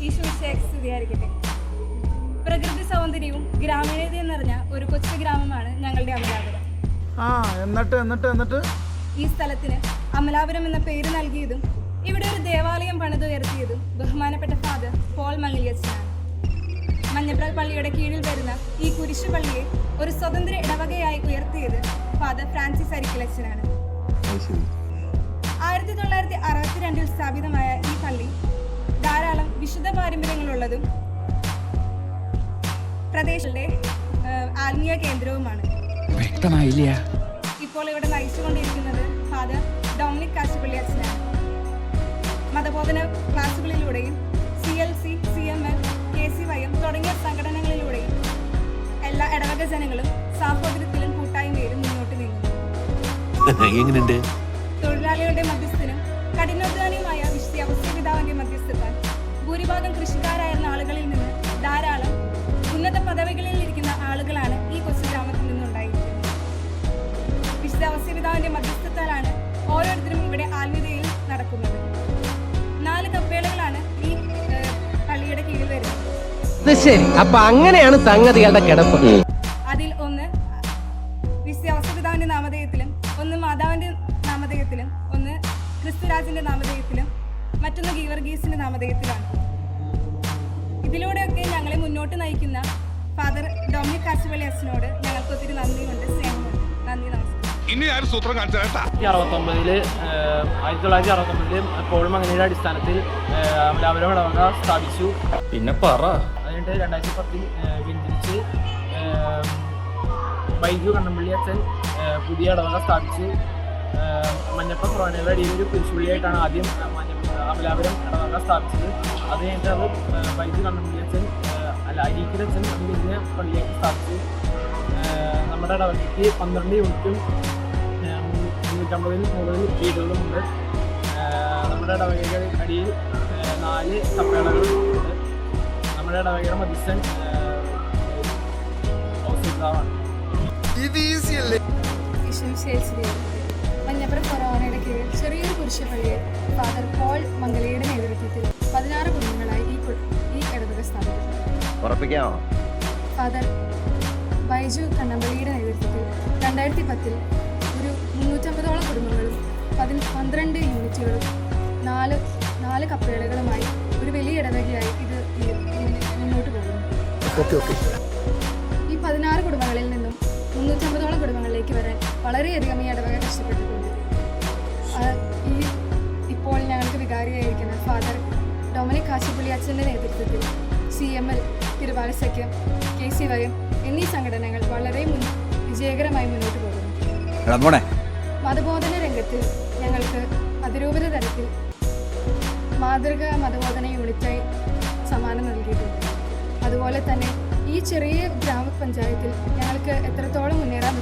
ഈശ്വരിയായിരിക്കട്ടെ. പ്രകൃതി സൗന്ദര്യവും ഗ്രാമീണതയും നിറഞ്ഞ ഒരു കൊച്ചു ഗ്രാമമാണ് ഞങ്ങളുടെ അമലാപുരം. എന്നിട്ട് ഈ സ്ഥലത്തിന് അമലാപുരം എന്ന പേര് നൽകിയതും ഇവിടെ ഒരു ദേവാലയം പണിതുയർത്തിയതും ബഹുമാനപ്പെട്ട ഫാദർ പോൾ മംഗലിയച്ചനാണ്. മഞ്ഞപ്രാൽ പള്ളിയുടെ കീഴിൽ വരുന്ന ഈ കുരിശു പള്ളിയെ ഒരു സ്വതന്ത്ര ഇടവകയായി ഉയർത്തിയത് ഫാദർ ഫ്രാൻസിസ് അരിക്കലച്ചനാണ്. 1962 സ്ഥാപിതമായ ഈ പള്ളി ധാരാളം വിശുദ്ധ പാരമ്പര്യങ്ങളുള്ളതും പ്രദേശത്തെ ആത്മീയ കേന്ദ്രവുമാണ്. വ്യക്തമായില്ല. ഇപ്പോൾ ഇവിടെ നയിച്ചുകൊണ്ടിരിക്കുന്നത് ഫാദർ ഡൊമിനിക് കാശിപ്പള്ളി അച്ഛനാണ്. മതബോധന ക്ലാസുകളിലൂടെയും CLC, CML, KCYM തുടങ്ങിയ സംഘടനകളിലൂടെയും എല്ലാ ഇടവക ജനങ്ങളും സാഹോദര്യത്തിലും കൂട്ടായ്മയിലും മുന്നോട്ട് നീങ്ങുന്നു. തൊഴിലാളികളുടെ മധ്യസ്ഥനും കഠിനാധ്വാനിയുമായ വിശ്വ പിതാവിന്റെ മധ്യസ്ഥത്താൽ ഭൂരിഭാഗം കൃഷിക്കാരായിരുന്ന ആളുകളിൽ നിന്ന് ധാരാളം ഉന്നത പദവികളിൽ ഇരിക്കുന്ന ആളുകളാണ് ഈ കൊച്ചു ഗ്രാമത്തിൽ നിന്നുണ്ടായിരിക്കുന്നത്. വിശ്വ പിതാവിന്റെ മധ്യസ്ഥത്താലാണ് ഓരോരുത്തരും ഇവിടെ ആത്മീയതയിൽ നടക്കുന്നത്. 4 കപ്പേളകളാണ് ഈ പള്ളിയുടെ കീഴിൽ വരുന്നത്. ശരി, അപ്പൊ അങ്ങനെയാണ് സംഗതികളുടെ കിടപ്പ്. അതിൽ ഒന്ന് വിശ്വ പിതാവിന്റെ നാമധേയത്തിലും, ഒന്ന് മാതാവിന്റെ നാമധേയത്തിലും, ഒന്ന് ക്രിസ്തുരാജിന്റെ നാമധേയത്തിലും, മറ്റൊന്ന് ഗീവർഗീസിന്റെ നാമധേയത്തിലാണ്. ഇതിലൂടെയൊക്കെ ഞങ്ങളെ മുന്നോട്ട് നയിക്കുന്ന ഫാദർ ഡൊമിനിക് കാശിപ്പള്ളി അച്ഛനോട് ഞങ്ങൾക്ക് ഒത്തിരി നന്ദിയുണ്ട്, സ്നേഹമുണ്ട്. നന്ദി, നമസ്കാരം. 1969 പോൾ മംഗലിയുടെ അടിസ്ഥാനത്തിൽ അമലാപുരം ഇടവക സ്ഥാപിച്ചു. പിന്നെ പറ. അതിനിട്ട് 2010 പിന്തിരിച്ച് ബൈജു കണ്ണമ്പള്ളി അച്ഛൻ പുതിയ ഇടവക സ്ഥാപിച്ചു. മഞ്ഞപ്പ കുറവനയുടെ അടിയിൽ ഒരു കുരിശുപള്ളിയായിട്ടാണ് ആദ്യം അമലാപുരം ഇടവക സ്ഥാപിച്ചത്. അത് കഴിഞ്ഞിട്ട് അത് ബൈജു കണ്ണമ്പള്ളി അച്ഛൻ അരീക്കൽ അച്ഛൻ അതിന് പള്ളിയായിട്ട് സ്ഥാപിച്ചു. നമ്മുടെ ഇടവകയ്ക്ക് 12 യൂണിറ്റും 350 മുകളിൽ വീടുകളുമുണ്ട്. നമ്മുടെ ഇടവകയുടെ അടിയിൽ 4 കപ്പേളകളുണ്ട്. നമ്മുടെ ഇടവകയുടെ മധ്യസ്ഥൻ മഞ്ഞപ്പുറം കൊറോണയുടെ കീഴിൽ ചെറിയൊരു കുരിശുപള്ളിയെ ഫാദർ പോൾ മംഗലയുടെ നേതൃത്വത്തിൽ 16 കുടുംബങ്ങളായി ഈ ഇടവക സ്ഥാപിച്ചു. ഫാദർ ബൈജു കണ്ണമ്പള്ളിയുടെ നേതൃത്വത്തിൽ 2010 ഒരു 350ഓളം കുടുംബങ്ങളും 12 യൂണിറ്റുകളും 4 കപ്പേളകളുമായി ഒരു വലിയ ഇടവകയായി ഇത് മുന്നോട്ട് പോകുന്നു. ഈ 16 കുടുംബങ്ങളിൽ നിന്നും 350ഓളം കുടുംബങ്ങളിലേക്ക് വരാൻ വളരെയധികം ഈ ഇടവക കഷ്ടപ്പെട്ടിട്ടുണ്ട്. ഇപ്പോൾ ഞങ്ങൾക്ക് വികാരിയായിരിക്കുന്ന ഫാദർ ഡൊമിനിക് കാശിപ്പള്ളി അച്ഛൻ്റെ നേതൃത്വത്തിൽ CML, തിരുവാലസഖ്യം, KCYM എന്നീ സംഘടനകൾ വളരെ വിജയകരമായി മുന്നോട്ട് പോകുന്നു. മതബോധന രംഗത്ത് ഞങ്ങൾക്ക് അതിരൂപത തലത്തിൽ മാതൃക മതബോധന യൂണിറ്റായി സമ്മാനം നൽകിയിട്ടുണ്ട്. അതുപോലെ തന്നെ ഈ ചെറിയ ഗ്രാമപഞ്ചായത്തിൽ ഞങ്ങൾക്ക് എത്രത്തോളം മുന്നേറാൻ